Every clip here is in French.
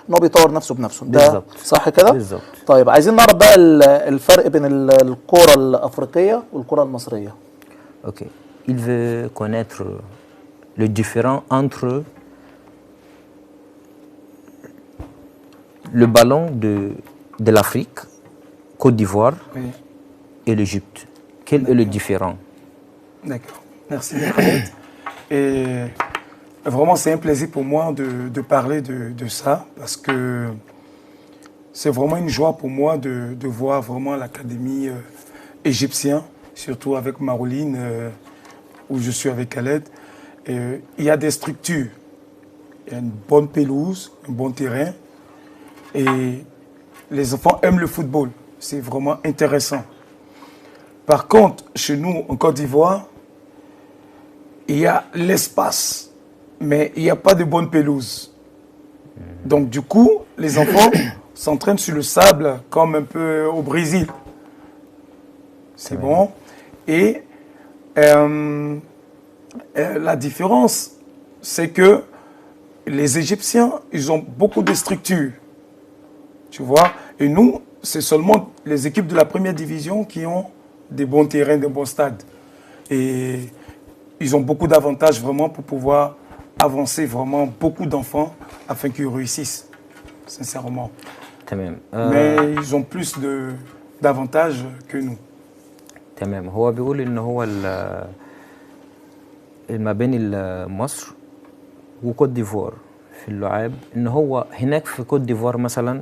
ان هو بيطور نفسه بنفسه، ده بالظبط. صح كده؟ بالظبط. طيب عايزين نعرف بقى الفرق بين الكرة الأفريقية والكرة المصرية. Ok. Il veut connaître le différent entre le ballon de l'Afrique, Côte d'Ivoire Oui, et l'Égypte. Quel est le différent? d'accord. Merci. Et vraiment, c'est un plaisir pour moi de parler de ça parce que c'est vraiment une joie pour moi de voir vraiment l'académie égyptienne, surtout avec Marouline, où je suis avec Khaled. Il y a des structures, il y a une bonne pelouse, un bon terrain, et les enfants aiment le football. C'est vraiment intéressant. Par contre, chez nous, en Côte d'Ivoire, il y a l'espace, mais il n'y a pas de bonne pelouse. Donc du coup, les enfants s'entraînent sur le sable comme un peu au Brésil. C'est bon. Et la différence, c'est que les Égyptiens, ils ont beaucoup de structures. Tu vois. Et nous, c'est seulement les équipes de la première division qui ont des bons terrains, des bons stades. Et ils ont beaucoup d'avantages vraiment pour pouvoir avancer vraiment beaucoup d'enfants afin qu'ils réussissent, sincèrement. تمام. Mais ils ont plus d'avantages que nous. تمام. هو بيقول ان هو ما بين مصر وكوت ديفوار في اللعاب، ان هو هناك في كوت ديفوار مثلا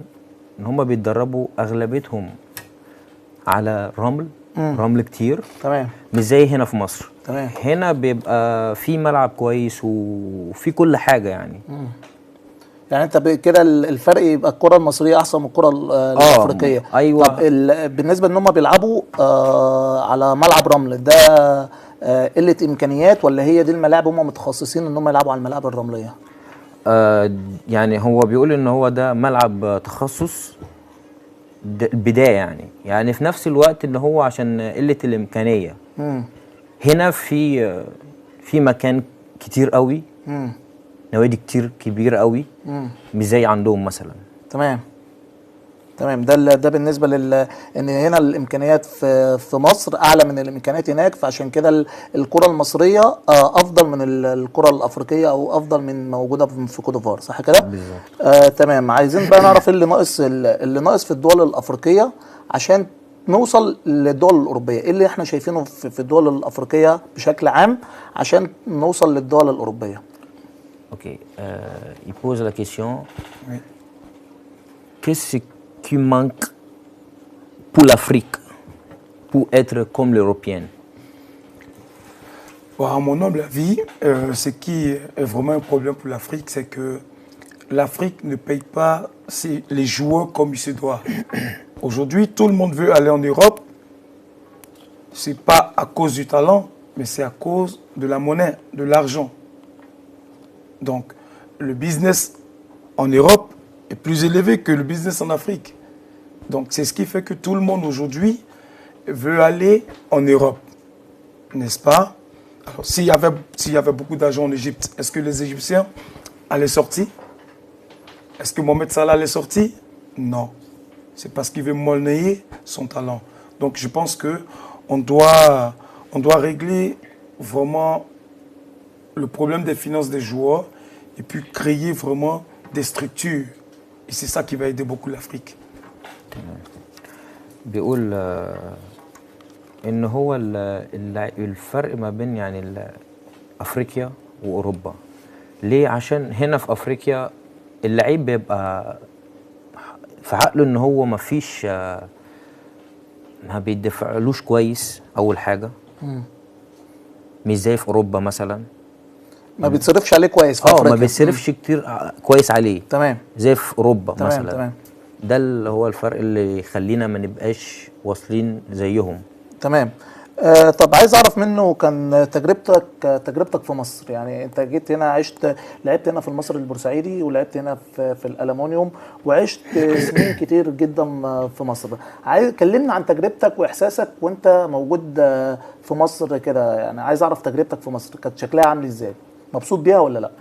ان هم بيتدربوا اغلبيتهم على رمل كتير. تمام. مش زي هنا في مصر. تمام. هنا بيبقى في ملعب كويس وفي كل حاجه يعني. يعني انت كده الفرق يبقى الكره المصريه احسن من الكره الافريقيه. ايوه. طب بالنسبه ان هم بيلعبوا على ملعب رمل، ده قله امكانيات ولا هي دي الملاعب هم متخصصين ان هم يلعبوا على الملاعب الرمليه؟ يعني هو بيقول ان هو ده ملعب تخصص البدايه يعني في نفس الوقت اللي هو عشان قله الامكانيه. هنا في مكان كتير قوي، نوادي كتير كبيره قوي، مش زي عندهم مثلا. تمام. ده بالنسبه ان هنا الامكانيات في مصر اعلى من الامكانيات هناك، فعشان كده الكره المصريه افضل من الكره الافريقيه او افضل من موجوده في كوت ديفوار، صح كده؟ بالظبط. تمام. عايزين بقى نعرف ايه اللي ناقص في الدول الافريقيه عشان نوصل للدول الاوروبيه، ايه اللي احنا شايفينه في الدول الافريقيه بشكل عام عشان نوصل للدول الاوروبيه. Ok. Il pose la question. Oui. Qu'est-ce qui manque pour l'Afrique pour être comme l'Européenne? Bon, à mon humble avis, ce qui est vraiment un problème pour l'Afrique, c'est que l'Afrique ne paye pas les joueurs comme il se doit. Aujourd'hui, tout le monde veut aller en Europe. Ce n'est pas à cause du talent, mais c'est à cause de la monnaie, de l'argent. Donc, le business en Europe est plus élevé que le business en Afrique. Donc, c'est ce qui fait que tout le monde aujourd'hui veut aller en Europe. N'est-ce pas? Alors, s'il y avait beaucoup d'argent en Égypte, est-ce que les Égyptiens allaient sortir? Est-ce que Mohamed Salah allait sortir? Non. C'est parce qu'il veut monnayer son talent. Donc, je pense qu'on doit régler vraiment le problème des finances des joueurs et puis créer vraiment des structures. Et c'est ça qui va aider beaucoup l'Afrique. بيقول ان هو الفرق ما بين افريقيا واوروبا. ليه؟ عشان هنا في افريقيا اللعيب بيبقى في عقله ان هو ما فيش، ما بيدفعلوش كويس اول حاجه. مش زي في اوروبا مثلا، ما بيتصرفش عليه كويس في افريقيا. ما بيتصرفش كتير كويس عليه. تمام. زي في اوروبا مثلا. تمام. ده اللي هو الفرق اللي يخلينا ما نبقاش واصلين زيهم. تمام. طب عايز اعرف منه كان تجربتك في مصر، يعني انت جيت هنا لعبت هنا في المصري البورسعيدي ولعبت هنا في الالومنيوم وعشت سنين كتير جدا في مصر. كلمنا عن تجربتك واحساسك وانت موجود في مصر كده، يعني عايز اعرف تجربتك في مصر كانت شكلها عامل ازاي، مبسوط بيها ولا لا؟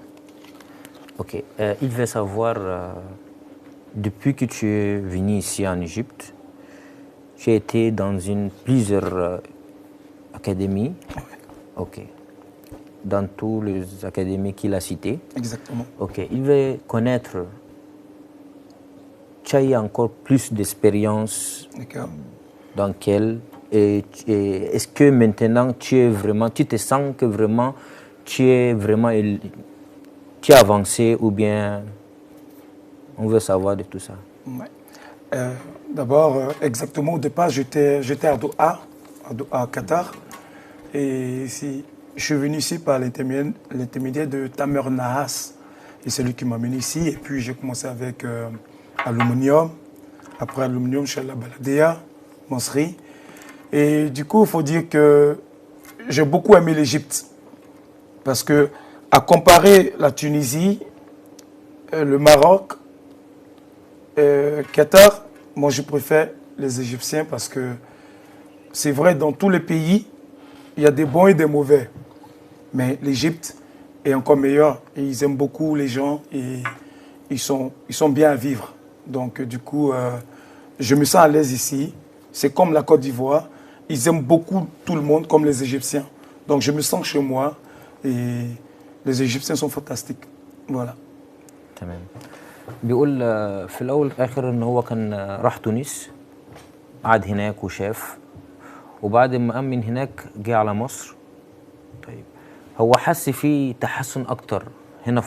Ok, il veut savoir depuis que tu es venu ici en Égypte, tu as été dans plusieurs académies. Ok. Dans toutes les académies qu'il a citées. Exactement. Ok. Il veut connaître. Tu as eu encore plus d'expérience D'accord. dans quelle. Et est-ce que maintenant tu te sens que vraiment tu es vraiment tu es avancé ou bien on veut savoir de tout ça? Ouais. D'abord, exactement, au départ, j'étais à Doha, Qatar. Et je suis venu ici par l'intermédiaire de Tamer Nahas. Et c'est lui qui m'a amené ici. Et puis, j'ai commencé avec Aluminium. Après Aluminium, je suis allé à Baladea, Monsri. Et du coup, il faut dire que j'ai beaucoup aimé l'Égypte. Parce que, à comparer la Tunisie, le Maroc, Qatar, moi je préfère les Égyptiens parce que c'est vrai, dans tous les pays, il y a des bons et des mauvais. Mais l'Égypte est encore meilleur. Et ils aiment beaucoup les gens et ils sont bien à vivre. Donc du coup, je me sens à l'aise ici. C'est comme la Côte d'Ivoire. Ils aiment beaucoup tout le monde comme les Égyptiens. Donc je me sens chez moi et les Égyptiens sont fantastiques. Voilà. تمام. بيقول في الاول والاخر ان هو كان راح تونس، قعد هناك وشاف، وبعد ما قام من هناك جه على مصر. طيب هو حس فيه تحسن اكتر هنا في